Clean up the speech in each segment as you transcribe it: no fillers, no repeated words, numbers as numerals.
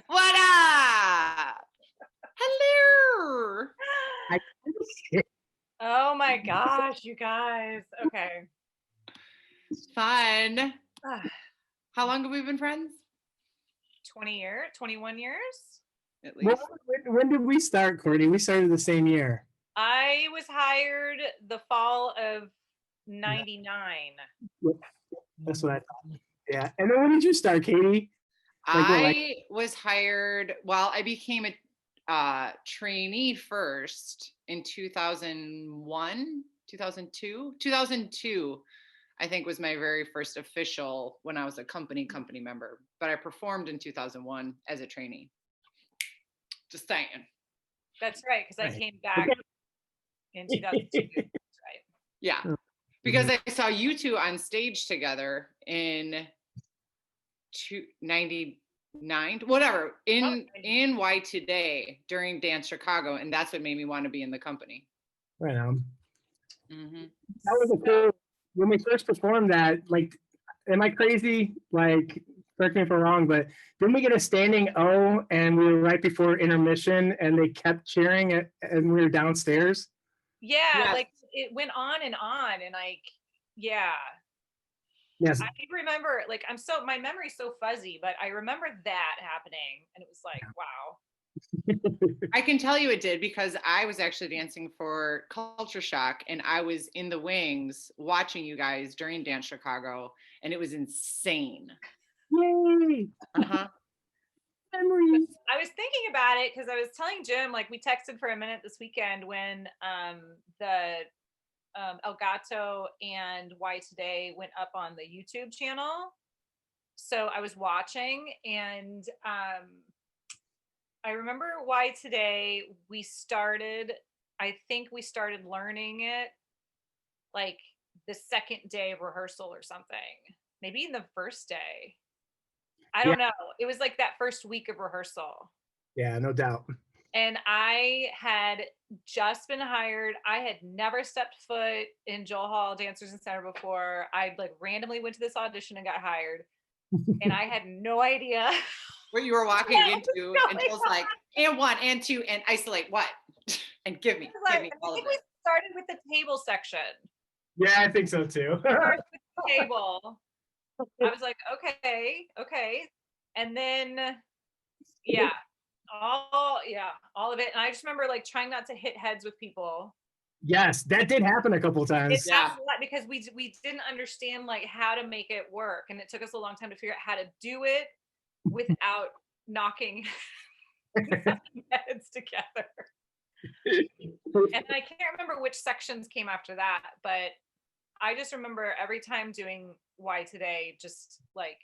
What up? Hello. Oh my gosh, you guys. Okay. Fun. How long have we been friends? 20 years, 21 years? At least. When did we start, Courtney? We started the same year. I was hired the fall of 99. That's what I thought. Yeah. And then when did you start, Katy? I was hired, I became a trainee first in 2001, 2002. 2002, I think, was my very first official when I was a company member. But I performed in 2001 as a trainee. Just saying. That's right, because I came back in 2002. That's right. Yeah. Because I saw you two on stage together in 99, whatever, in Why Today during Dance Chicago, and that's what made me want to be in the company. Right on. Mm-hmm. That was a cool. When we first performed that, like, am I crazy? Like, correct me if I'm wrong, but didn't we get a standing O and we were right before intermission and they kept cheering it and we were downstairs? Yeah, yes. Like it went on and like, yeah. Yes. I remember, like, my memory's so fuzzy, but I remember that happening and it was like, wow. I can tell you it did, because I was actually dancing for Culture Shock and I was in the wings watching you guys during Dance Chicago, and it was insane. Yay! Uh-huh. Memories. I was thinking about it because I was telling Jim, like, we texted for a minute this weekend when the Elgato and Why Today went up on the YouTube channel. So I was watching, and I remember Why Today I think we started learning it like the second day of rehearsal or something, maybe in the first day. I don't know. It was like that first week of rehearsal. Yeah, no doubt. And I had just been hired. I had never stepped foot in Joel Hall Dancers in Center before. I like randomly went to this audition and got hired. And I had no idea what you were walking into, and Joel's like, and one, and two, and isolate what? And give me all I think we started with the table section. Yeah, I think so too. Started with the table. I was like, okay. And then, all of it. And I just remember like trying not to hit heads with people. Yes, that did happen a couple times. It happened a lot because we didn't understand like how to make it work. And it took us a long time to figure out how to do it without knocking heads together. And I can't remember which sections came after that, but I just remember every time doing Why Today, just like,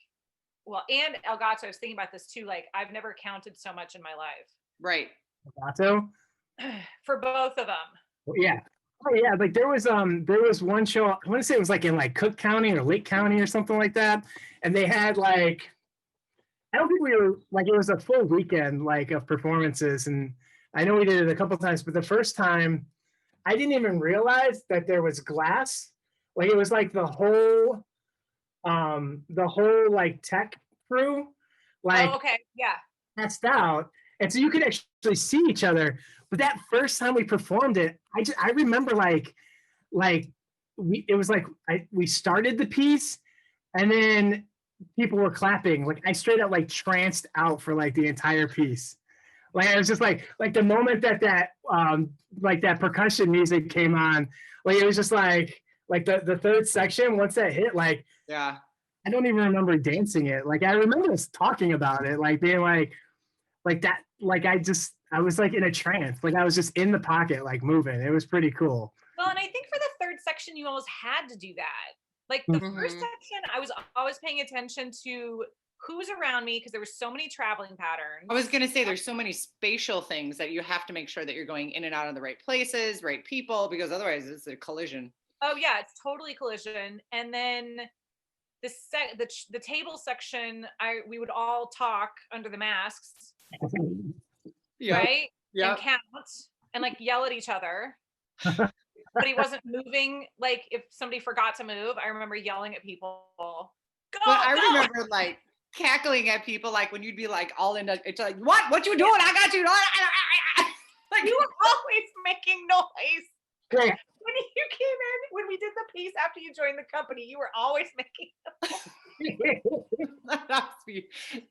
and Elgato, I was thinking about this too. Like, I've never counted so much in my life. Right. Elgato? For both of them. Yeah. Oh yeah, like there was one show, I want to say it was like in like Cook County or Lake County or something like that. And they had like, I don't think we were like, it was a full weekend like of performances. And I know we did it a couple times, but the first time I didn't even realize that there was glass. Like it was like the whole like tech crew, like passed out. And so you could actually see each other. But that first time we performed it, I remember we started the piece and then people were clapping. Like I straight up like tranced out for like the entire piece. Like it was just like the moment that percussion music came on, like it was just like the third section, once that hit, like I don't even remember dancing it. Like I remember us talking about it, like being like that, like I was like in a trance, like I was just in the pocket, like moving. It was pretty cool. Well, and I think for the third section, you almost had to do that. Like the first section, I was always paying attention to who's around me because there were so many traveling patterns. I was going to say there's so many spatial things that you have to make sure that you're going in and out of the right places, right people, because otherwise it's a collision. Oh yeah, it's totally collision. And then the table section, we would all talk under the masks. Right? Yeah. And count and like yell at each other. But he wasn't moving. Like if somebody forgot to move, I remember yelling at people. Go! But I remember like cackling at people like when you'd be like all in it's like, what you doing? I got you. Like you were always making noise. Yeah. When you came in, when we did the piece after you joined the company, you were always making be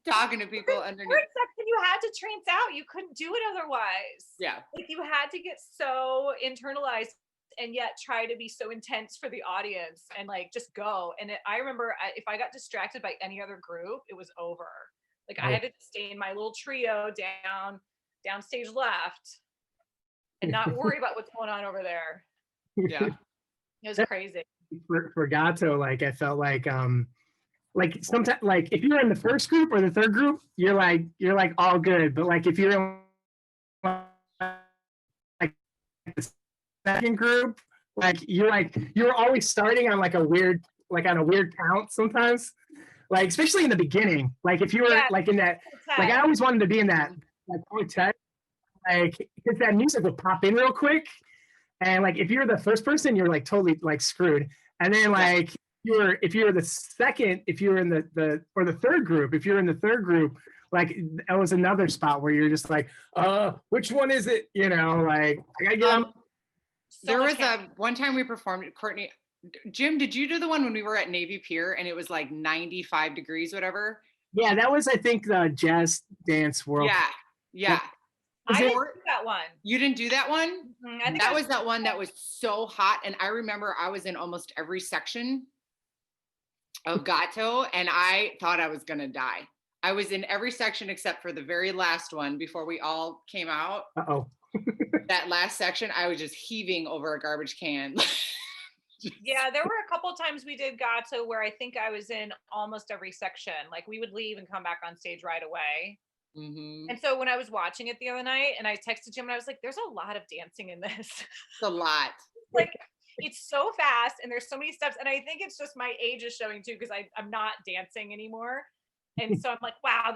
talking to people underneath. You had to trance out. You couldn't do it otherwise. Yeah. Like you had to get so internalized and yet try to be so intense for the audience and like just go. And I remember if I got distracted by any other group, it was over. Like I had to stay in my little trio downstage left and not worry about what's going on over there. Yeah. It was crazy. For Gato, like I felt like sometimes like if you're in the first group or the third group, you're like all good. But like if you're in like the second group, like you're always starting on on a weird count sometimes. Like especially in the beginning. Like if you were like in that, like I always wanted to be in that quartet, like because that music would pop in real quick. And like if you're the first person, you're like totally like screwed. And then like if you're the second, if you're in the third group, if you're in the third group, like that was another spot where you're just like, which one is it? You know, like I gotta get them. There was one time we performed, Courtney. Jim, did you do the one when we were at Navy Pier and it was like 95 degrees, whatever? Yeah, that was I think the Jazz Dance World. Yeah. I didn't do that one. You didn't do that one? Mm-hmm. I think that was that one that was so hot. And I remember I was in almost every section of Gato and I thought I was going to die. I was in every section except for the very last one before we all came out. That last section, I was just heaving over a garbage can. Yeah, there were a couple of times we did Gato where I think I was in almost every section. Like we would leave and come back on stage right away. Mm-hmm. And so when I was watching it the other night and I texted Jim and I was like, there's a lot of dancing in this. It's a lot. Like it's so fast and there's so many steps. And I think it's just my age is showing too, because I'm not dancing anymore. And so I'm like, wow,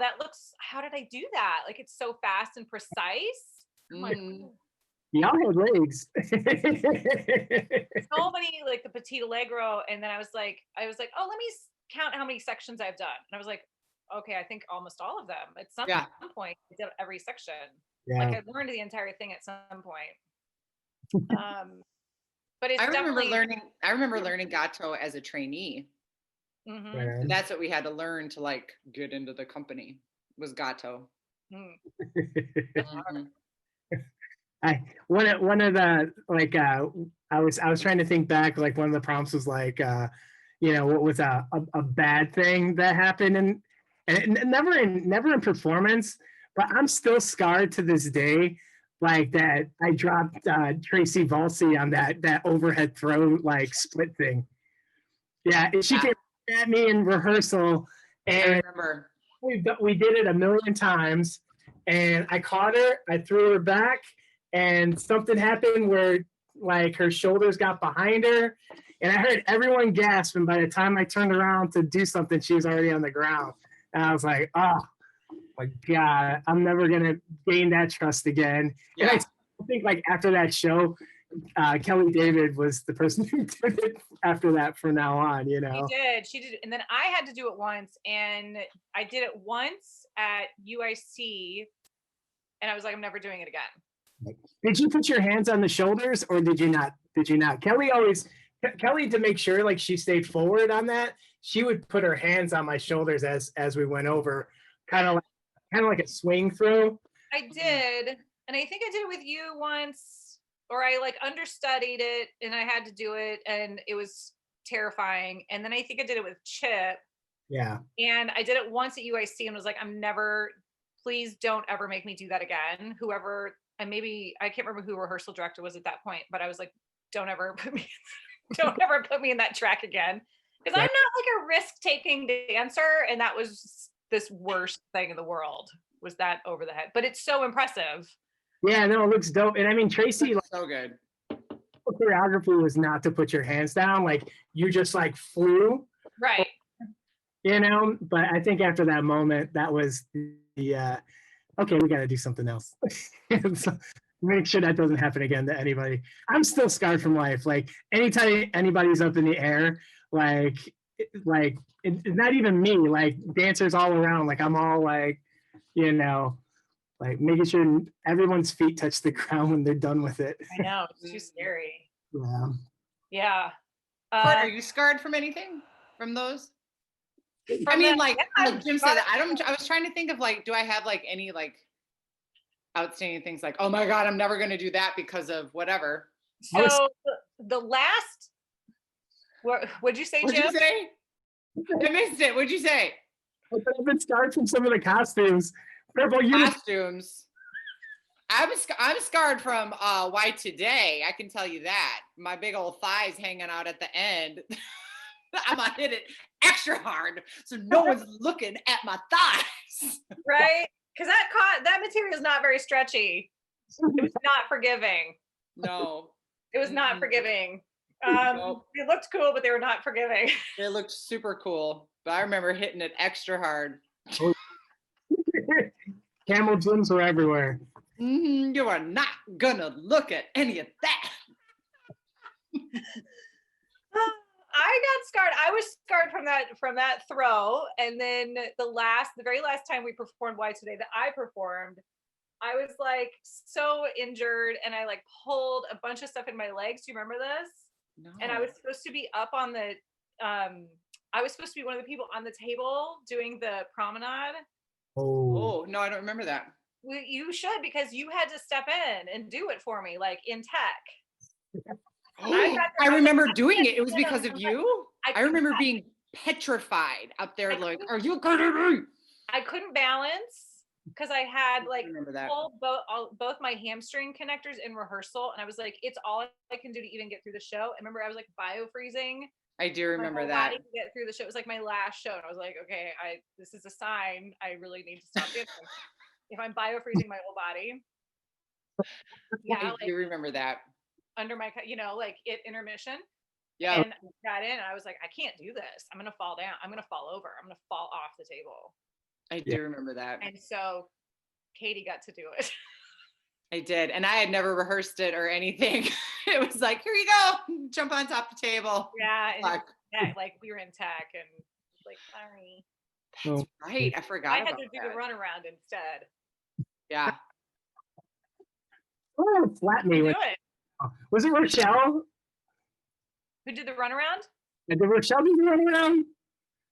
how did I do that? Like it's so fast and precise. Mm-hmm. Y'all had legs. So many like the Petit Allegro. And then I was like, oh, let me count how many sections I've done. And I was like, okay, I think almost all of them. At some point, I did every section. Yeah. Like I learned the entire thing at some point. But it's I remember learning Gato as a trainee. Mm-hmm. And that's what we had to learn to like get into the company was Gato. Mm-hmm. One of the like I was trying to think back, like one of the prompts was like what was a bad thing that happened and never in performance, but I'm still scarred to this day, like that I dropped Tracy Volsey on that overhead throw like split thing. Yeah, and she came at me in rehearsal, and I remember we did it a million times, and I caught her, I threw her back, and something happened where like her shoulders got behind her, and I heard everyone gasp, and by the time I turned around to do something, she was already on the ground. And I was like, oh my God, I'm never going to gain that trust again. Yeah. And I think like after that show, Kelly David was the person who did it after that from now on, you know. She did. And then I had to do it once, and I did it once at UIC, and I was like, I'm never doing it again. Did you put your hands on the shoulders or did you not? Kelly, to make sure like she stayed forward on that, she would put her hands on my shoulders as we went over, kind of like a swing throw. I did, and I think I did it with you once, or I like understudied it and I had to do it, and it was terrifying. And then I think I did it with Chip. Yeah. And I did it once at UIC and was like, please don't ever make me do that again. Whoever, and maybe I can't remember who rehearsal director was at that point, but I was like, don't ever put me in that track again. Because I'm not like a risk-taking dancer, and that was this worst thing in the world, was that over the head. But it's so impressive. Yeah, no, it looks dope. And I mean, Tracy, like, so good. Choreography was not to put your hands down, like you just like flew. Right. You know, but I think after that moment, that was the okay, we got to do something else. So, make sure that doesn't happen again to anybody. I'm still scarred from life. Like anytime anybody's up in the air, like like it's not even me, like dancers all around, like I'm all like, you know, like making sure everyone's feet touch the ground when they're done with it. I know, it's too scary. Yeah. Yeah. Court, are you scarred from anything from those? I From mean, the- like yeah, Jim said, I was trying to think of like, do I have like any like outstanding things like, oh my God, I'm never going to do that because of whatever. So the last, what'd you say, What'd Jim? you say? I missed it. What'd you say? I've been scarred from some of the costumes. Purple uniform. Costumes. I'm scarred from Why Today. I can tell you that. My big old thighs hanging out at the end. I'm gonna hit it extra hard so no one's looking at my thighs. Right? Because that material is not very stretchy. It was not forgiving. No. It was not forgiving. Nope. It looked cool, but they were not forgiving. It looked super cool, but I remember hitting it extra hard. Camel gyms were everywhere. You are not gonna look at any of that. I got scarred. I was scarred from that throw, and then the very last time we performed Why Today that I performed, I was like so injured, and I like pulled a bunch of stuff in my legs. Do you remember this? No. And I was supposed to be up on the I was supposed to be one of the people on the table doing the promenade. Oh no, I don't remember that. Well, you should, because you had to step in and do it for me, like in tech. I remember doing it. It was because of you. I remember being petrified up there. Like, are you gonna be? I couldn't balance because I had like remember that. both my hamstring connectors in rehearsal, and I was like, it's all I can do to even get through the show. I remember I was like bio-freezing. I do remember my that. body to get through the show. It was like my last show, and I was like, okay, this is a sign. I really need to stop dancing. If I'm bio-freezing my whole body. Yeah, I do remember that. Under my, like it intermission. Yeah. And I got in, and I was like, I can't do this. I'm gonna fall down. I'm gonna fall over. I'm gonna fall off the table. I do remember that. And so Katy got to do it. I did. And I had never rehearsed it or anything. It was like, here you go, jump on top of the table. Yeah. And like we were in tech, and like, sorry. That's right. I forgot. I had to do the runaround instead. Yeah. Oh, flat me. Do it. Was it Rochelle? Who did the runaround? Did Rochelle do the runaround?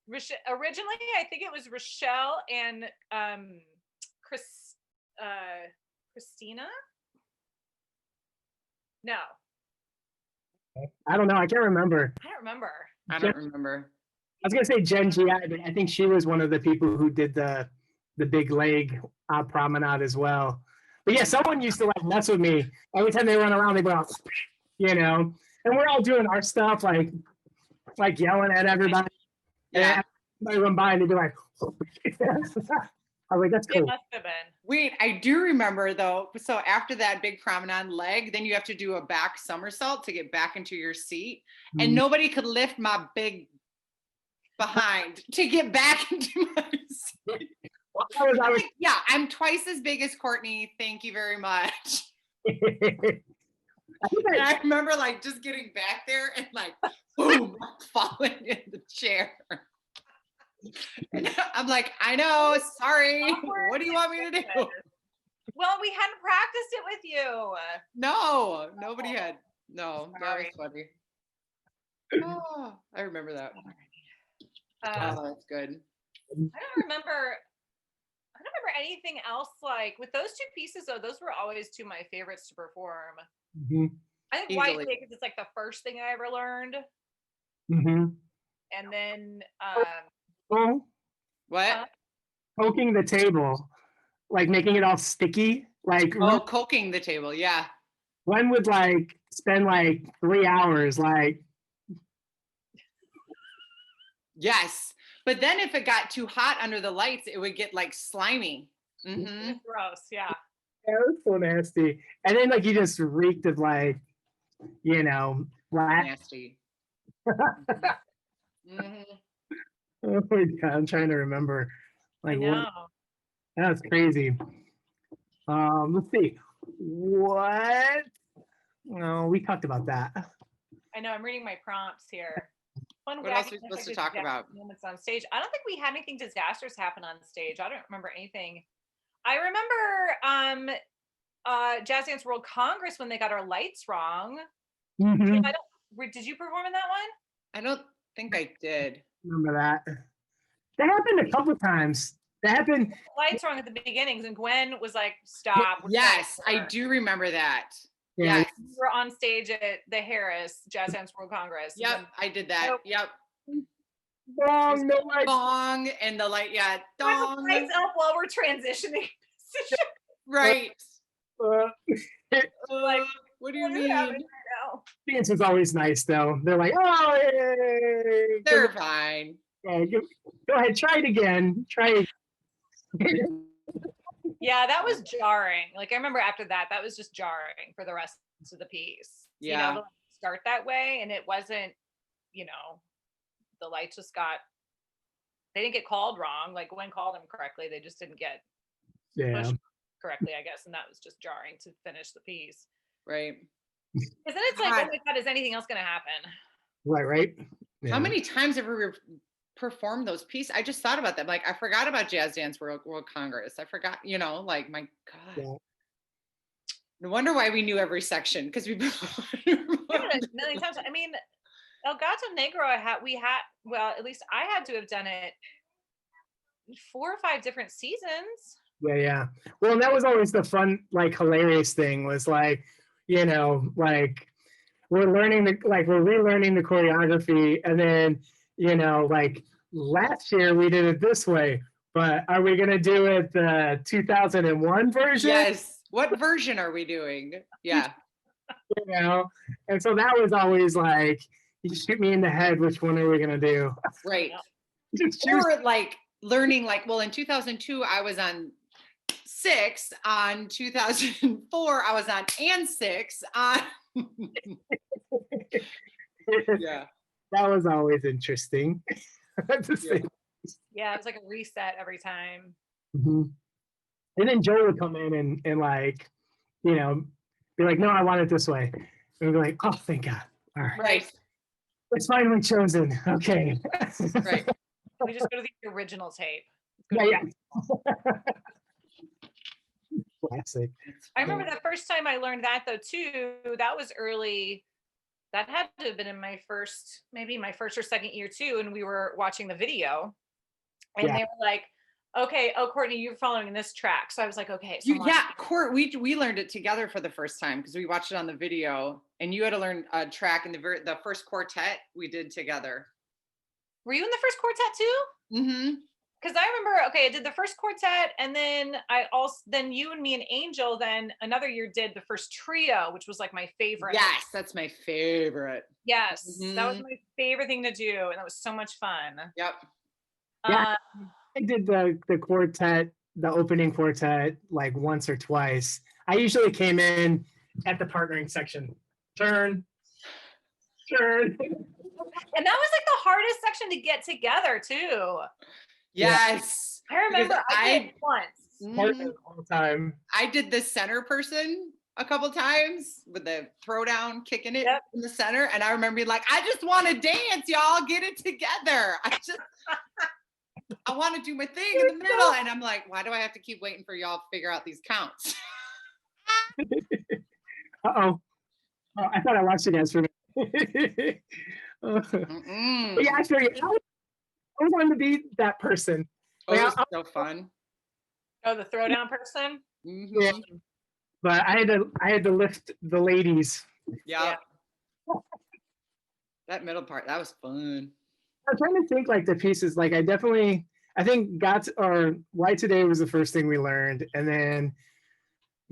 Originally, I think it was Rochelle and Christina. No, I don't know. I can't remember. I don't remember. I don't remember. I was gonna say Jen GI, but I think she was one of the people who did the big leg promenade as well. But yeah, someone used to like mess with me every time they run around. They go, and we're all doing our stuff, like yelling at everybody. Yeah. And I run by and they'd be like, I was like, that's cool. It must have been. Wait, I do remember though. So after that big promenade leg, then you have to do a back somersault to get back into your seat. And nobody could lift my big behind to get back into my seat. Yeah, I'm twice as big as Courtney. Thank you very much. I remember like just getting back there and like, boom, falling in the chair. And I'm like, I know, sorry. What do you want me to do? Well, we hadn't practiced it with you. No, nobody had. No, Sorry. that was funny. Oh, I remember that. Oh, that's good. I don't remember anything else like with those two pieces though. Those were always two of my favorites to perform. Mm-hmm. I think White Today because it's like the first thing I ever learned. Mm-hmm. And then What? Poking the table, like making it all sticky. Like coking the table, yeah. Glenn would like spend like 3 hours like. Yes. But then if it got too hot under the lights, it would get like slimy. Mm-hmm. Gross, yeah. It was so nasty. And then like you just reeked of like, black. Nasty. Mm-hmm. Oh my God, I'm trying to remember. Like, that's crazy. Let's see. What? No, we talked about that. I know, I'm reading my prompts here. Fun, What else wacky, are we supposed to unexpected talk disaster about? moments on stage. I don't think we had anything disastrous happen on stage. I don't remember anything. I remember Jazz Dance World Congress when they got our lights wrong. Mhm. Did you perform in that one? I don't think I did. Remember that? That happened a couple times. That happened. Lights wrong at the beginnings, and Gwen was like, "Stop." Yes, I do remember that. Yeah. Yes. We were on stage at the Harris Jazz Dance World Congress. Yep, I did that. Nope. Yep. Wrong, no lights. Dong and the light, yeah, dong. Lights up while we're transitioning. Right. Like, what do you what is mean? happening right now? Dance was always nice though. They're like, oh, yay. They're fine. Yeah, go ahead, try it again. Try it. Yeah, that was jarring. Like I remember after that was just jarring for the rest of the piece. Yeah. You know, start that way, and it wasn't, you know, the lights just they didn't get called wrong. Like Gwen called them correctly. They just didn't get pushed correctly, I guess. And that was just jarring to finish the piece. Right. Because then it's like, God. oh my God, is anything else going to happen? Right. Yeah. How many times have we performed those pieces? I just thought about them. Like I forgot about Jazz Dance World Congress. I forgot, you know, like my God. Yeah. No wonder why we knew every section, because we a million times. I mean, El Gato Negro well, at least I had to have done it 4 or 5 different seasons. Yeah. Well, and that was always the fun, like hilarious thing was like, you know, like we're relearning the choreography, and then, you know, like last year we did it this way, but are we gonna do it the 2001 version? Yes. What version are we doing? Yeah. You know, and so that was always like, you shoot me in the head, which one are we gonna do? Right. Just choose. Or like learning, like, well, in 2002 I was on 6. On 2004 I was on and 6. On yeah. That was always interesting. Yeah, it was like a reset every time. Mm-hmm. And then Joe would come in and like, you know, be like, no, I want it this way. And we'd be like, oh, thank God. All right. Right. It's finally chosen. Okay. Right. We just go to the original tape. Yeah. Classic. I remember the first time I learned that though too. That was early. That had to have been in maybe my first or second year too. And we were watching the video, and they were like, "Okay, oh Courtney, you're following this track." So I was like, "Okay." So Court, we learned it together for the first time because we watched it on the video, and you had to learn a track in the first quartet we did together. Were you in the first quartet too? Mm-hmm. Because I remember, I did the first quartet, and then then you and me and Angel, then another year did the first trio, which was like my favorite. Yes, that's my favorite. Yes, that was my favorite thing to do, and that was so much fun. Yep. Yeah, I did the quartet, the opening quartet, like once or twice. I usually came in at the partnering section. Turn. And that was like the hardest section to get together too. Yes. I remember I did it once. All the time. I did the center person a couple times with the throwdown, kicking it in the center. And I remember being like, I just want to dance, y'all. Get it together. I want to do my thing in the middle. And I'm like, why do I have to keep waiting for y'all to figure out these counts? Uh-oh. Oh, I thought I lost you guys for a minute. But yeah, I figured I was wanting to be that person. Oh, it was so fun. Oh, the throwdown person? Mm-hmm. Yeah. But I had to lift the ladies. Yeah. That middle part, that was fun. I'm trying to think like the pieces. Like I think Why Today was the first thing we learned, and then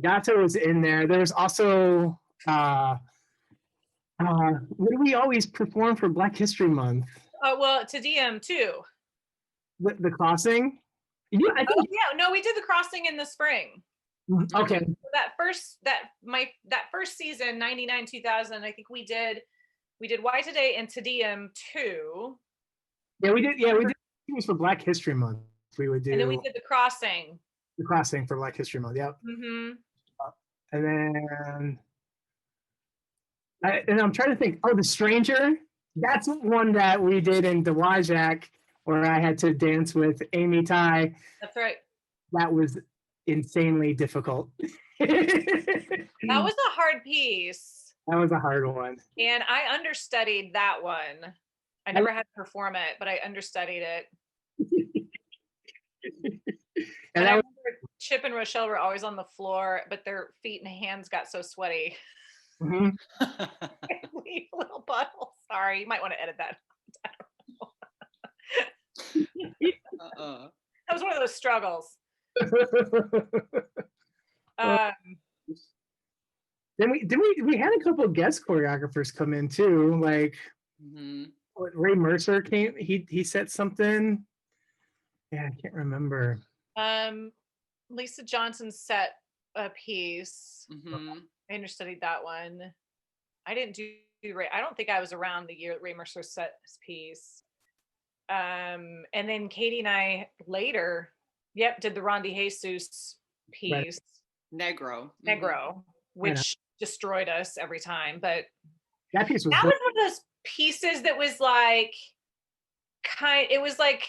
Gato was in there. There was also what do we always perform for Black History Month? Oh well, Te Deum too. The crossing. Yeah, I think. No, we did the crossing in the spring. Okay. So that first season, 99, 2000, I think we did Why Today and Te Deum too. Yeah, we did. Yeah, we did. It was for Black History Month. We would do. And then we did the crossing. The crossing for Black History Month. Yep. Mm-hmm. And then, I'm trying to think. Oh, the Stranger. That's one that we did in Dewajak, where I had to dance with Amy Tai. That's right. That was insanely difficult. That was a hard piece. That was a hard one. And I understudied that one. I never had to perform it, but I understudied it. And I remember Chip and Rochelle were always on the floor, but their feet and hands got so sweaty. Mhm. Leave little puddles. Sorry, you might want to edit that. That was one of those struggles. Then we had a couple of guest choreographers come in too, like Ray Mercer came. He said something. Yeah, I can't remember. Lisa Johnson set a piece. I understudied that one. I didn't do Ray. I don't think I was around the year that Ray Mercer set his piece. And then Katy and I later, did the Ron DeJesus piece. Right. Negro, which destroyed us every time. But that piece was one of those pieces that was like it was like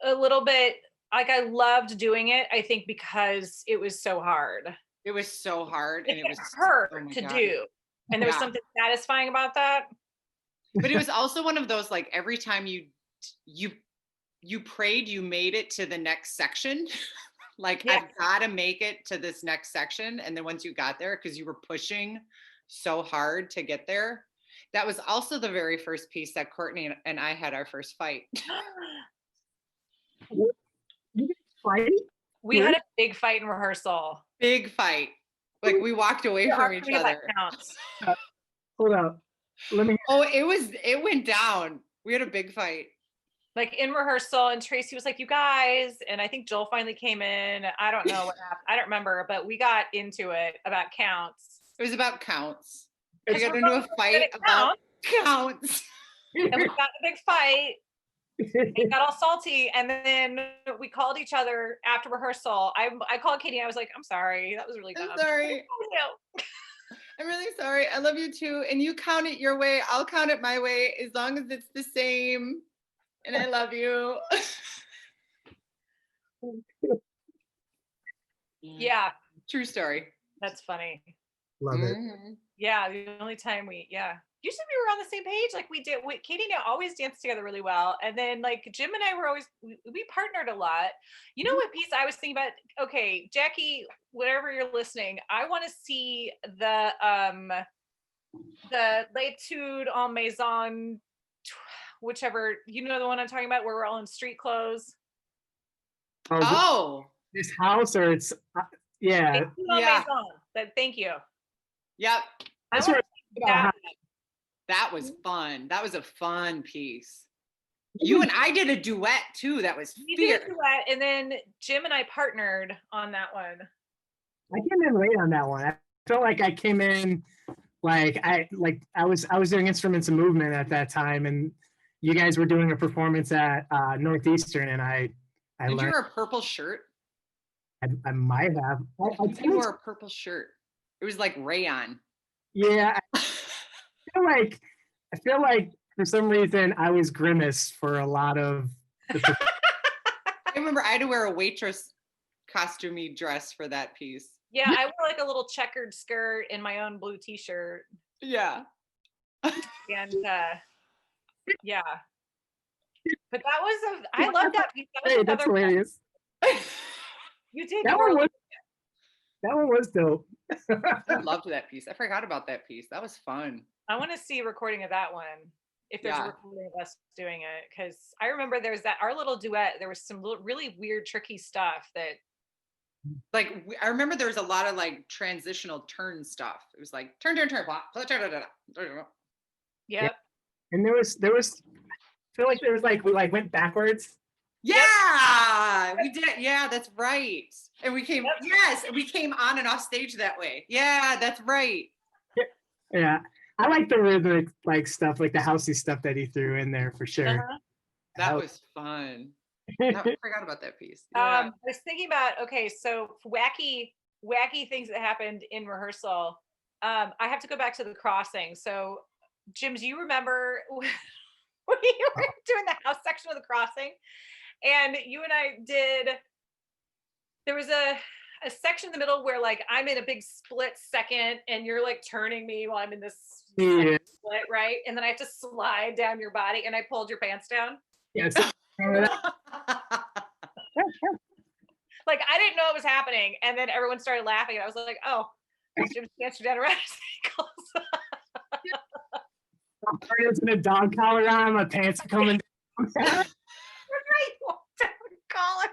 a little bit like I loved doing it, I think, because it was so hard. It was so hard, and it was hard to do. And there was something satisfying about that. But it was also one of those, like, every time you prayed, you made it to the next section. Like, I've got to make it to this next section. And then once you got there, because you were pushing so hard to get there, that was also the very first piece that Courtney and I had our first fight. You guys fight? We had a big fight in rehearsal. Big fight. Like, we walked away from each other. Hold up. Let me. Oh, it went down. We had a big fight. Like in rehearsal, and Tracy was like, "You guys," and I think Joel finally came in. I don't know what happened. I don't remember, but we got into it about counts. It was about counts. We got into a fight about counts. And we got a big fight. It got all salty, and then we called each other after rehearsal. I called Katy. I was like, "I'm sorry, that was really dumb. I'm sorry. I'm really sorry. I love you too. And you count it your way. I'll count it my way, as long as it's the same. And I love you." Yeah. True story. That's funny. Love it. Yeah. The only time usually we were on the same page. Like Katy and I always danced together really well. And then like Jim and I were always, we partnered a lot. You know what piece I was thinking about? Okay, Jackie, whatever you're listening, I want to see the L'Etude en Maison, whichever, you know the one I'm talking about, where we're all in street clothes. Oh. This house, or it's yeah. Thank you. Yep. That was fun. That was a fun piece. You and I did a duet too. That was we did a duet, and then Jim and I partnered on that one. I came in late on that one. I felt like I came in I was doing instruments and movement at that time, and you guys were doing a performance at Northeastern, and I Did learned. You wear a purple shirt? I might have. You wore a purple shirt. It was like rayon. Yeah. I feel like for some reason I was Grimace for a lot of the I remember I had to wear a waitress costumey dress for that piece. Yeah, I wore like a little checkered skirt and my own blue t-shirt. Yeah. And yeah. But that was I love that piece. That was that's hilarious. You did. That one was dope. I loved that piece. I forgot about that piece. That was fun. I want to see a recording of that one. If there's a recording of us doing it, because I remember there was our little duet. There was some really weird, tricky stuff that. Like I remember there was a lot of like transitional turn stuff. It was like turn, Yep. And there was. I feel like there was we went backwards. Yeah, we did. Yeah, that's right. And we came. Yes, and we came on and off stage that way. Yeah, that's right. Yeah. I like the rhythmic stuff, like the housey stuff that he threw in there for sure. Uh-huh. That was fun. I forgot about that piece. Yeah. I was thinking about so wacky things that happened in rehearsal. I have to go back to the crossing. So Jim, do you remember when you were doing the house section of the crossing? And you and I there was a section in the middle where like I'm in a big split second and you're like turning me while I'm in this Yeah. split, right? And then I have to slide down your body and I pulled your pants down. Yes. Like I didn't know it was happening. And then everyone started laughing. And I was like, oh, Jim's pants are down around his ankles. I'm in a dog collar on, my pants are coming down. Right, collar.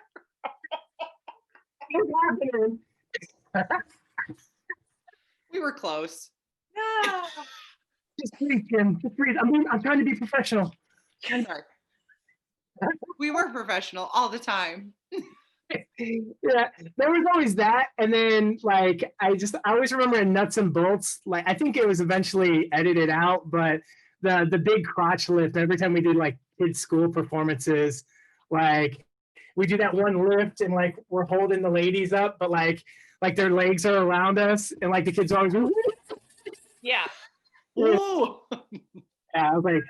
What's happening? We were close. No. Just breathe, Jim. Just breathe. I'm trying to be professional. Sorry. We were professional all the time. Yeah, there was always that, and then like I always remember in Nuts and Bolts. Like I think it was eventually edited out, but the big crotch lift every time we did like kids school performances, like we do that one lift and like we're holding the ladies up, but like their legs are around us, and like the kids are always Yeah. Whoa. yeah. I was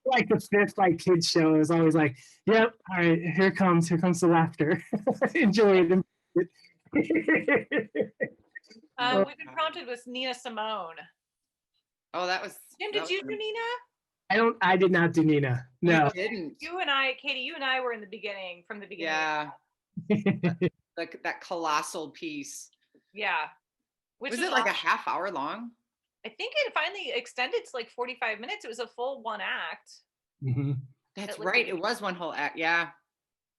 like the fifth like kids show. It was always like, yep, all right, here comes the laughter. Enjoy it. We've been prompted with Nina Simone. Oh, that was. Jim, did you do Nina? I did not do Nina. No. You didn't. You and I, Katie, you and I were in the beginning, from the beginning. Yeah. Like that colossal piece. Yeah. Which was it like a half hour long? I think it finally extended to like 45 minutes. It was a full one act. Mm-hmm. That's right. It was one whole act. Yeah.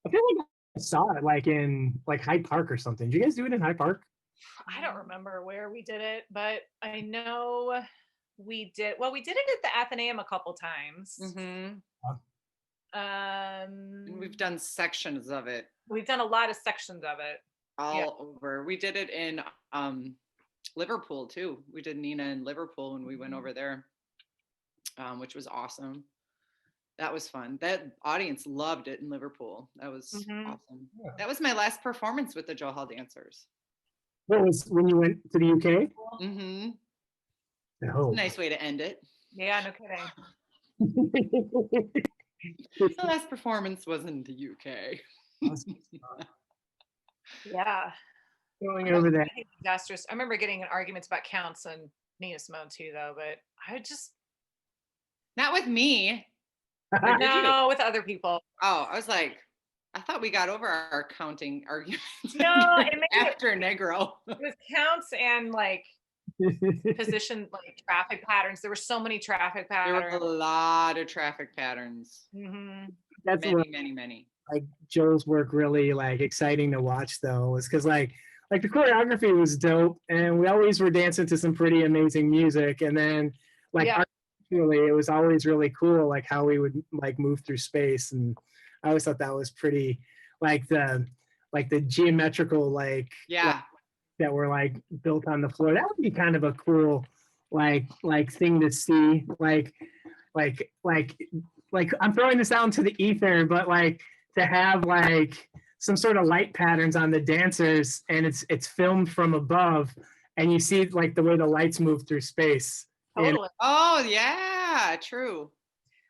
I feel like I saw it like in like Hyde Park or something. Did you guys do it in Hyde Park? I don't remember where we did it, but I know we did. Well, we did it at the Athenaeum a couple times. Mm-hmm. We've done sections of it. We've done a lot of sections of it. All over. We did it in Liverpool too. We did Nina in Liverpool when we went over there, which was awesome. That was fun. That audience loved it in Liverpool. That was awesome. Yeah. That was my last performance with the Joe Hall Dancers. What was when you went to the UK? Mm-hmm. Oh. Nice way to end it. Yeah, no kidding. The last performance was in the UK. Yeah. Going over there. Disastrous. I remember getting in arguments about counts and Nina Simone too, though, but I would just. Not with me. No, with other people. Oh, I was like, I thought we got over our counting arguments. No, after Negro. It was counts and like position, like traffic patterns. There were so many traffic patterns. There were a lot of traffic patterns. Mm-hmm. That's many. Like Joe's work really like exciting to watch though, was because like the choreography was dope, and we always were dancing to some pretty amazing music, and then like architecturally, it was always really cool, like how we would like move through space, and I always thought that was pretty, like the geometrical like that were like built on the floor. That would be kind of a cool like thing to see, like I'm throwing this out into the ether, but like to have like some sort of light patterns on the dancers, and it's filmed from above, and you see like the way the lights move through space. Totally. Oh yeah, true.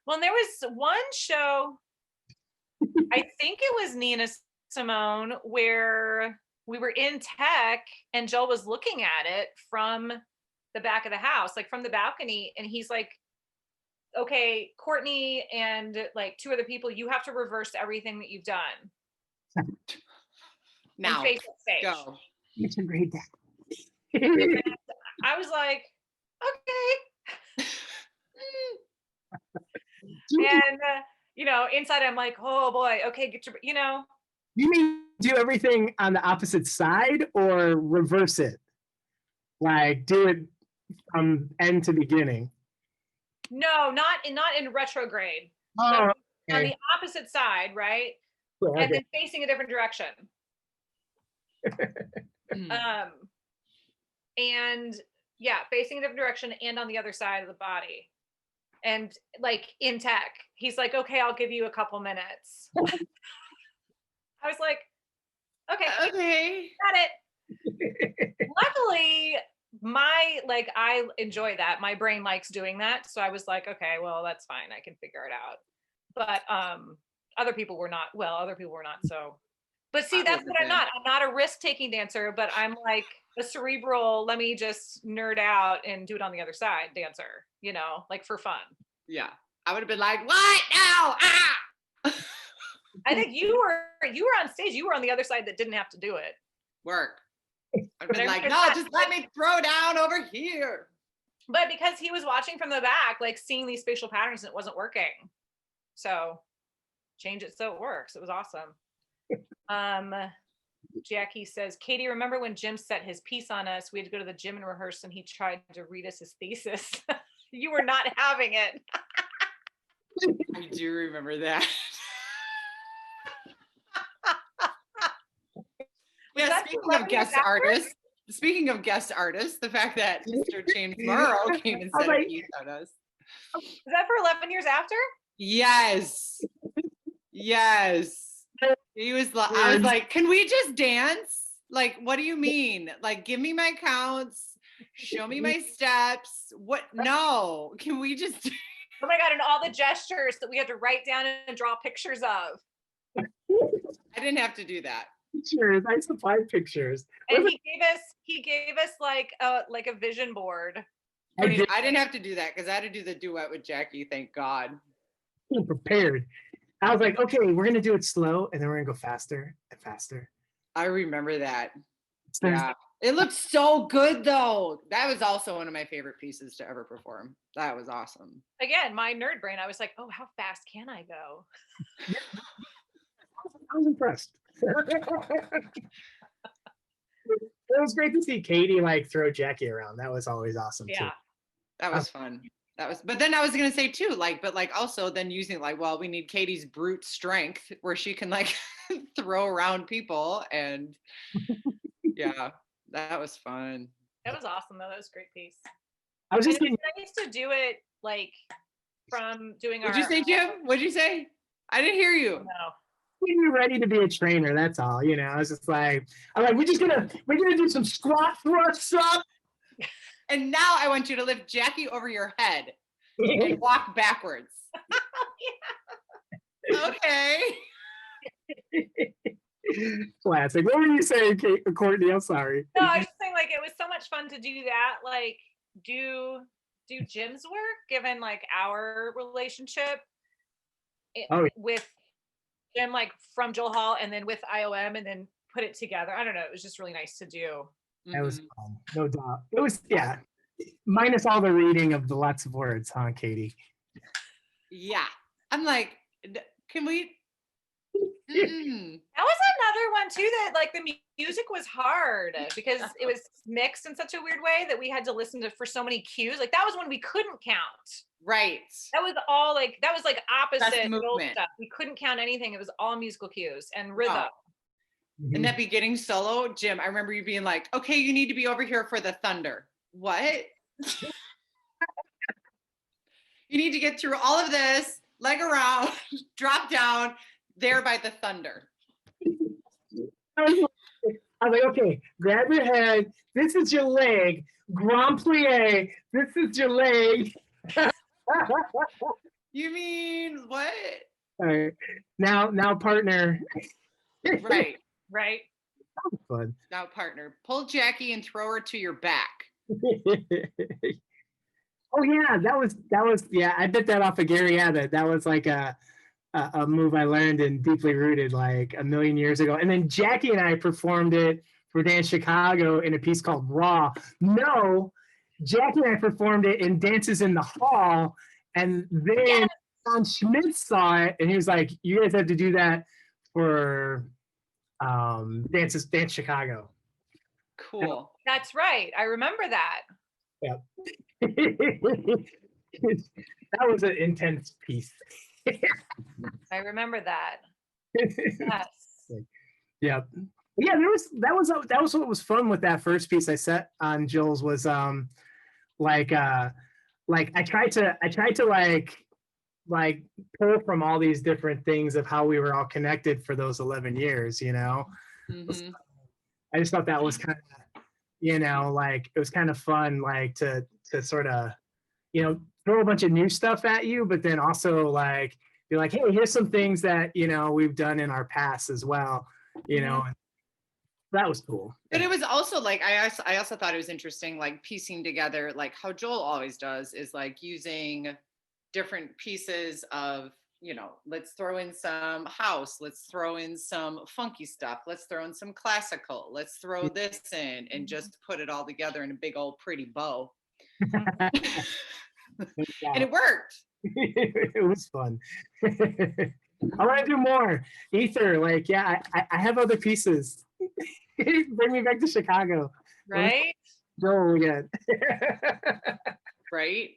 Well, and there was one show, I think it was Nina Simone, where we were in tech and Joel was looking at it from the back of the house, like from the balcony, and he's like, okay, Courtney and like two other people, you have to reverse everything that you've done. Now, go. It's a great day. I was like, okay. And, inside I'm like, oh boy, okay, get your, You mean do everything on the opposite side or reverse it? Like do it from end to beginning? No, not in retrograde. Oh, okay. On the opposite side, right? Okay. And then facing a different direction. And yeah, facing a different direction and on the other side of the body. And like in tech, he's like, okay, I'll give you a couple minutes. I was like, okay, got it. Luckily, I enjoy that. My brain likes doing that. So I was like, okay, well, that's fine. I can figure it out. But other people were not. Well, other people were not. So, but see, that's what I'm not. I'm not a risk-taking dancer, but I'm like a cerebral, let me just nerd out and do it on the other side dancer, you know, like for fun. Yeah. I would have been like, what? No. Ah. I think you were on stage. You were on the other side that didn't have to do it. Work. I've been like, no, just let me throw down over here. But because he was watching from the back, like seeing these spatial patterns, and it wasn't working. So change it so it works. It was awesome. Jackie says, Katie, remember when Jim set his piece on us? We had to go to the gym and rehearse, and he tried to read us his thesis. You were not having it. I do remember that. Yeah, speaking of guest artists, the fact that Mr. James Morrow came and said a piece on us. Is that for 11 years after? Yes. Yes. He was like, I was like, can we just dance? Like, what do you mean? Like, give me my counts, show me my steps. What? No, can we just? Oh my God, and all the gestures that we had to write down and draw pictures of. I didn't have to do that. Pictures. I supplied pictures. And he gave us like a vision board. I didn't have to do that because I had to do the duet with Jackie, thank God. I'm prepared. I was like, okay, we're gonna do it slow and then we're gonna go faster and faster. I remember that. Yeah. It looked so good though. That was also one of my favorite pieces to ever perform. That was awesome. Again, my nerd brain, I was like, oh, how fast can I go? I was impressed. It was great to see Katie like throw Jackie around. That was always awesome too. That was fun. But then I was gonna say too, but also then using well, we need Katie's brute strength where she can like throw around people, and yeah, that was fun. That was awesome though. That was a great piece. I was just nice to do it like from doing What'd you say, Jim? What'd you say? I didn't hear you. No. You're ready to be a trainer, that's all. You know, I was just like, we're gonna do some squat thrusts up. And now I want you to lift Jackie over your head and walk backwards. Yeah. Okay. Classic. What were you saying, Courtney? I'm sorry. No, I was just saying it was so much fun to do that, do Jim's work, given our relationship with Jim, from Joel Hall, and then with IOM, and then put it together. I don't know. It was just really nice to do. That was fun, no doubt. It was, minus all the reading of the lots of words, huh, Katie? Yeah. I'm like, can we? That was another one too that the music was hard because it was mixed in such a weird way that we had to listen to for so many cues. That was when we couldn't count. Right. That was all that was opposite movement stuff. We couldn't count anything. It was all musical cues and rhythm. Oh. In that beginning solo, Jim, I remember you being like, okay, you need to be over here for the thunder. What? You need to get through all of this, leg around, drop down, there by the thunder. I was like, okay, grab your head. This is your leg. Grand plie. This is your leg. You mean what? All right. Now partner. Right. Right. That was fun. Now partner, pull Jackie and throw her to your back. Oh yeah, that was I bit that off of Gary Abbott. That was a move I learned in Deeply Rooted a million years ago. And then Jackie and I performed it for Dance Chicago in a piece called Raw. No, Jackie and I performed it in Dances in the Hall, and then John Schmidt saw it and he was like, you guys have to do that for Dance Chicago. Cool. That's right. I remember that. Yeah. That was an intense piece. I remember that. Yes. Yeah. Yeah, that was what was fun with that first piece I set on Jill's was I tried to pull from all these different things of how we were all connected for those 11 years, you know. Mm-hmm. I just thought that was kind you know, like it was kind of fun, like to sort of, you know, throw a bunch of new stuff at you, but then also like be like, hey, here's some things that, you know, we've done in our past as well, you know, and that was cool. But it was also like I also thought it was interesting, like piecing together, like how Joel always does, is like using different pieces of, you know, let's throw in some house, let's throw in some funky stuff, let's throw in some classical, let's throw this in, and just put it all together in a big old pretty bow. And it worked. It was fun. I want to do more. Ether, like, yeah, I have other pieces. Bring me back to Chicago. Right? Joel again. Right?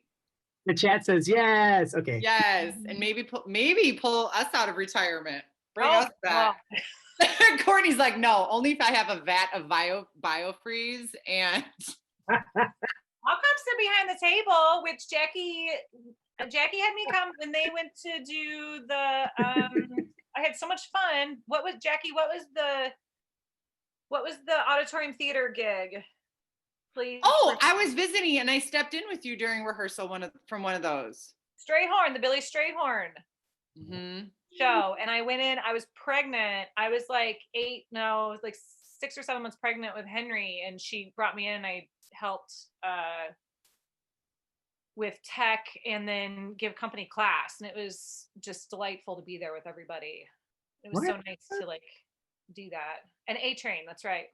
The chat says yes. Okay. Yes. And maybe pull us out of retirement. Bring Oh, us back. Courtney's like, no, only if I have a vat of biofreeze and I'll come sit behind the table, which Jackie had me come when they went to do the I had so much fun. What was the auditorium theater gig? Please. Oh, I was visiting and I stepped in with you during rehearsal from one of those. Strayhorn, the Billy Strayhorn Mm-hmm. show. And I went in, I was pregnant. I was like 6 or 7 months pregnant with Henry, and she brought me in and I helped with tech and then give company class. And it was just delightful to be there with everybody. It was so nice to like do that. And A-Train, that's right.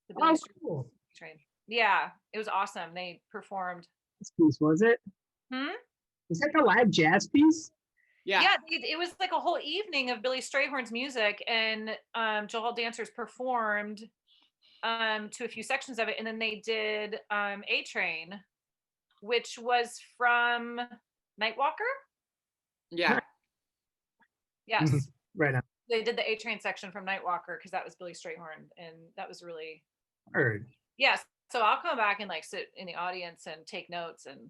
The Billy Cool. Train. Yeah, it was awesome. They performed. This piece, was it? Was that the live jazz piece? Yeah. It was like a whole evening of Billy Strayhorn's music, and Joel Dancers performed to a few sections of it, and then they did A-Train, which was from Nightwalker. Yeah. Yes. Right on. They did the A-Train section from Nightwalker because that was Billy Strayhorn, and that was really Heard. yes. So I'll come back and like sit in the audience and take notes. And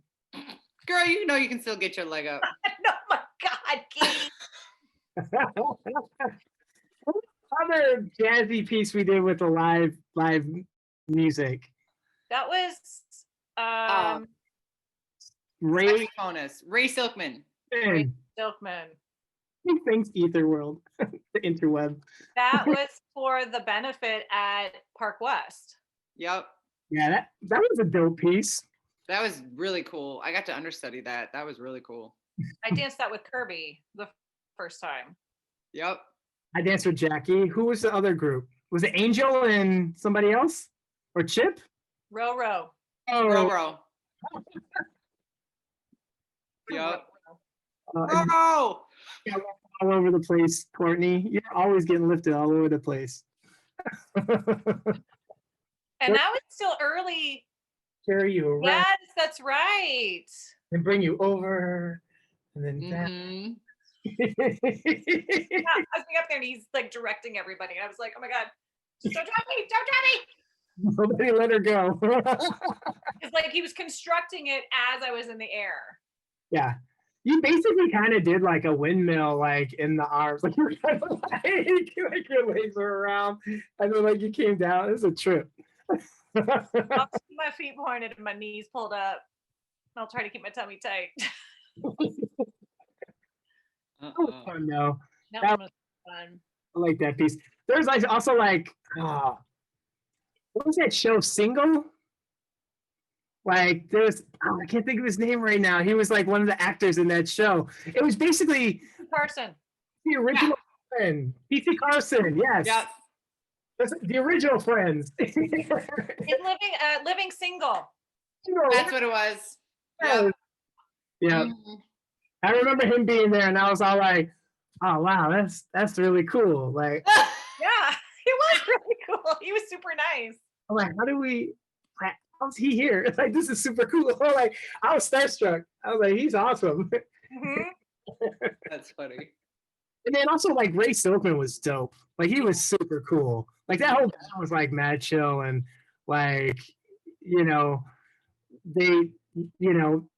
girl, you know you can still get your leg up. oh my God, Katie. Other jazzy piece we did with the live music. That was Ray Silkman. Ray Silkman. Thanks, Ether World, the interweb. That was for the benefit at Park West. Yep. Yeah, that was a dope piece. That was really cool. I got to understudy that. That was really cool. I danced that with Kirby the first time. Yep. I danced with Jackie. Who was the other group? Was it Angel and somebody else? Or Chip? Row. Oh, Morrow. Yep. All over the place, Courtney. You're always getting lifted all over the place. And that was still early. Carry you around. Yes, that's right. And bring you over. And then Mm-hmm. Yeah, I was up there and he's like directing everybody. And I was like, oh my God, don't drop me, don't drop me. Nobody let her go. It's like he was constructing it as I was in the air. Yeah. You basically kind of did like a windmill, like in the arms. Like you were kind of like your legs were around. And then like you came down. It was a trip. I'll keep my feet pointed and my knees pulled up. I'll try to keep my tummy tight. That was fun though. That one was fun. I like that piece. There's like also like what was that show, Single? Like there's I can't think of his name right now. He was like one of the actors in that show. It was basically Carson. The original friend. P.C. Carson, yes. Yep. That's the original Friends. It's living single. That's what it was. Yep. Yeah. Mm-hmm. I remember him being there and I was all like, oh wow, that's really cool. Like yeah, it was really cool. He was super nice. I'm like, how's he here? It's like this is super cool. Like I was starstruck. I was like, he's awesome. Mm-hmm. That's funny. And then also like Ray Silkman was dope. Like he was super cool. Like that whole band was like mad chill and like, they,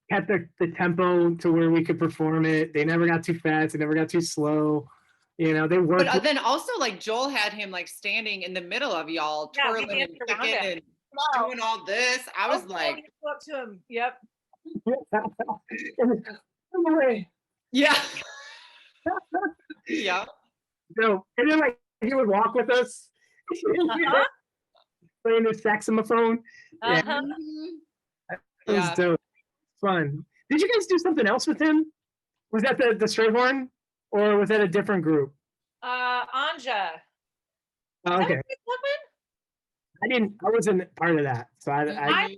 kept the tempo to where we could perform it. They never got too fast. They never got too slow. They worked. But then also like Joel had him like standing in the middle of y'all, twirling and kicking. doing all this. I was like, go up to him. Yep. yeah. Yeah. So, and then like he would walk with us, playing his saxophone. Yeah, Uh-huh. it was dope. Fun. Did you guys do something else with him? Was that the Strayhorn, or was that a different group? Anja. Oh, okay. I wasn't part of that, so I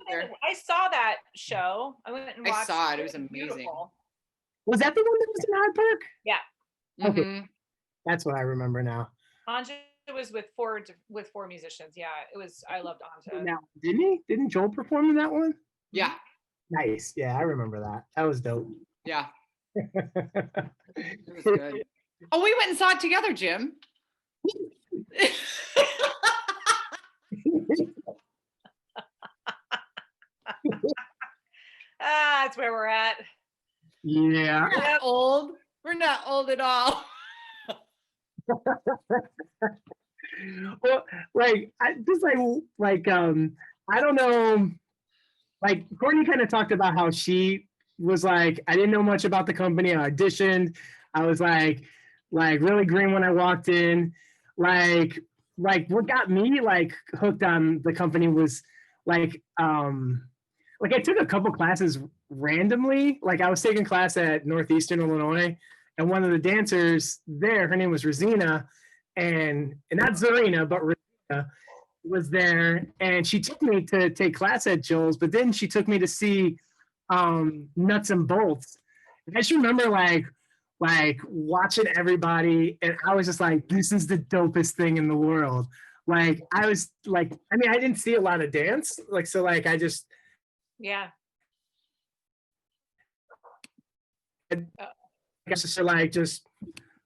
saw that show. I went and watched. I saw it. It was amazing. Beautiful. Was that the one that was in Hyde Park? Yeah. Okay. Mm-hmm. That's what I remember now. Anja was with four musicians. Yeah, it was. I loved Anja. Now, didn't he? Didn't Joel perform in that one? Yeah. Nice. Yeah, I remember that. That was dope. Yeah. It was good. Oh, we went and saw it together, Jim. That's where we're at. Yeah. We're not old. We're not old at all. Well, like I just I don't know. Like Courtney kind of talked about how she was like, I didn't know much about the company. I auditioned. I was like really green when I walked in. Like what got me like hooked on the company was like I took a couple classes randomly. Like I was taking class at Northeastern Illinois, and one of the dancers there, her name was Rosina, and not Zarina, but Rosina was there, and she took me to take class at Joel's, but then she took me to see Nuts and Bolts. And I just remember like watching everybody, and I was just like, this is the dopest thing in the world. Like I was like, I mean, I didn't see a lot of dance, like so like I just I guess it's like just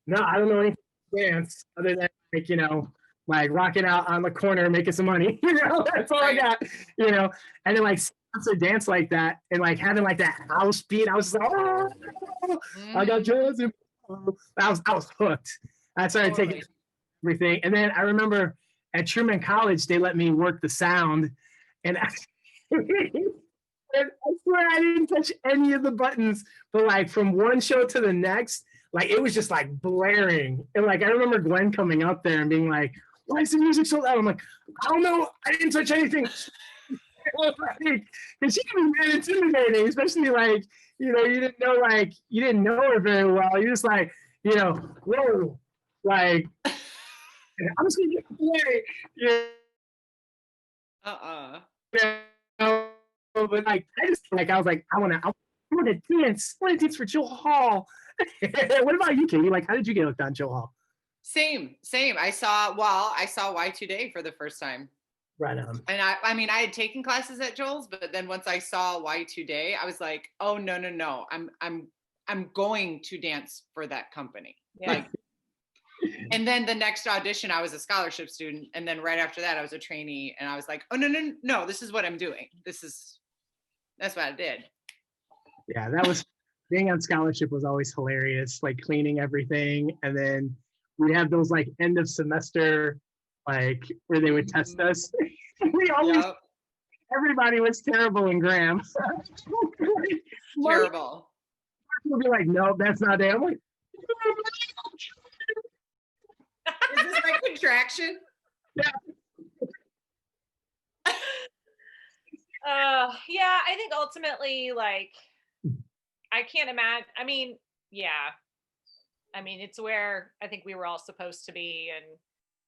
no, I don't know anything dance other than like, you know, like rocking out on the corner making some money. You know, that's all I got, you know. And then like to dance like that and like having like that house beat, I was just like, oh, I got yours. I was hooked. I started taking everything. And then I remember at Truman College, they let me work the sound. And I swear I didn't touch any of the buttons, but like from one show to the next, like it was just like blaring. And like I remember Gwen coming up there and being like, why is the music so loud? I'm like, I don't know. I didn't touch anything. Because she can be very intimidating, especially like, you know, you didn't know her very well. You're just like, you know, whoa, like, I'm just gonna get away. Yeah. But like, I was like, I want to dance. I want to dance for Joel Hall. What about you, Katie? Like, how did you get hooked on Joel Hall? Same. I saw Y2Day for the first time. Right on. And I mean, I had taken classes at Joel's, but then once I saw Y2Day, I was like, oh no. I'm going to dance for that company. Yeah. Like, and then the next audition, I was a scholarship student. And then right after that, I was a trainee. And I was like, oh no, this is what I'm doing. That's what I did. Yeah, that was being on scholarship was always hilarious, like cleaning everything. And then we'd have those like end of semester, like where they would test us. We always, everybody was terrible in Graham. Terrible. We'll be like, no, that's not it. I'm like, is this my contraction? Yeah. Yeah, I think ultimately, like, I can't imagine. I mean, yeah. I mean, it's where I think we were all supposed to be. And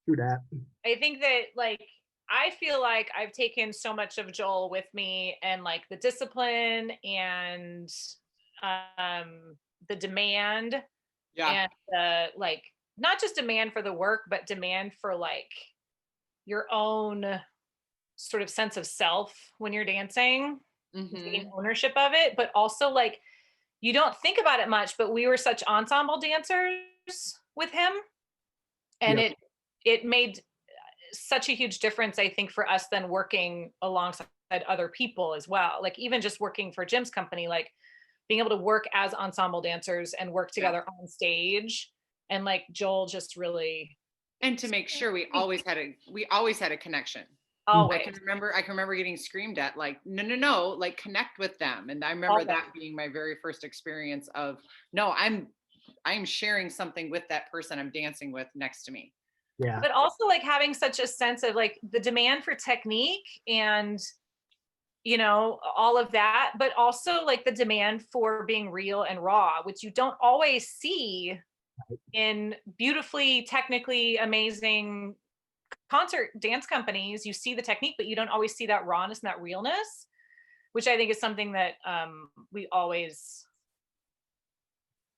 do that. I think that, like, I feel like I've taken so much of Joel with me, and like the discipline and the demand. Yeah. And like, not just demand for the work, but demand for like your own sort of sense of self when you're dancing, taking ownership of it, but also like, you don't think about it much, but we were such ensemble dancers with him. And it made such a huge difference, I think, for us then working alongside other people as well. Like even just working for Jim's company, like being able to work as ensemble dancers and work together on stage. And like Joel just really, and to make sure we always had a connection. Always. I can remember getting screamed at, like, no, like, connect with them. And I remember Always. that being my very first experience of, no, I'm sharing something with that person I'm dancing with next to me. Yeah. But also like having such a sense of like the demand for technique and, you know, all of that, but also like the demand for being real and raw, which you don't always see in beautifully technically amazing concert dance companies. You see the technique, but you don't always see that rawness and that realness, which I think is something that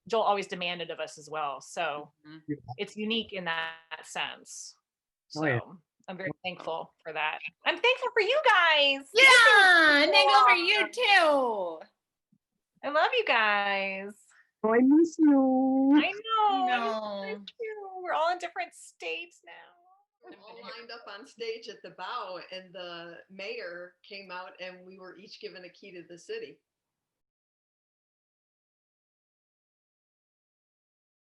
Joel always demanded of us as well. So it's unique in that sense. So I'm very thankful for that. I'm thankful for you guys. Yeah, thankful for you too. I love you guys. Oh, I miss you. I know. No. We're all in different states now. We're all lined up on stage at the bow, and the mayor came out, and we were each given a key to the city.